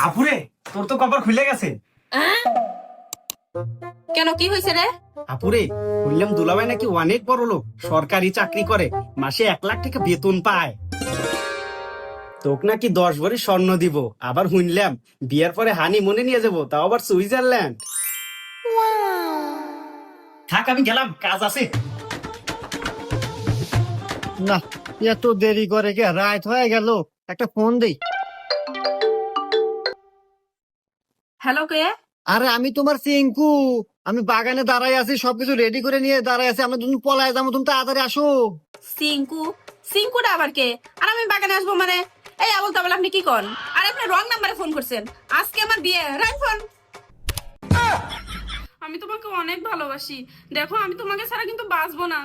আপুরে, তোর তো কপাল খুলে গেছে। কেন, কি হয়েছে রে? আপুরে, শুনলাম দুলাভাই নাকি অনেক বড় লোক, সরকারি চাকরি করে, মাসে 1 লাখ টাকা বেতন পায়। তোকে নাকি 10 ভরি স্বর্ণ দিব, আবার শুনলাম বিয়ের পরে হানিমুনে নিয়ে যাবো, তাও আবার সুইজারল্যান্ড। থাক, আমি গেলাম, কাজ আছে। না, এত দেরি করে কে? রাত হয়ে গেল, একটা ফোন দেই। হ্যালো, কে? আরে আমি তোমার চিঙ্কু। আমি বাগানে দাঁড়াই আছি, সবকিছু রেডি করে নিয়ে দাঁড়াই আছি। আমরা দুজন পলায় যাবো, তুমি তাড়াতাড়ি আসো। সিঙ্কু? সিঙ্কুটা আবার কে? আর আমি বাগানে আসবো মানে? এই আবল তাবল আপনি কি করেন? আর আপনি রং নাম্বারে ফোন করছেন। আজকে আমার বিয়ে, রাখ ফোন। আমি তোমাকে অনেক ভালোবাসি, দেখো আমি তোমাকে ছাড়া কিন্তু বাঁচবো না।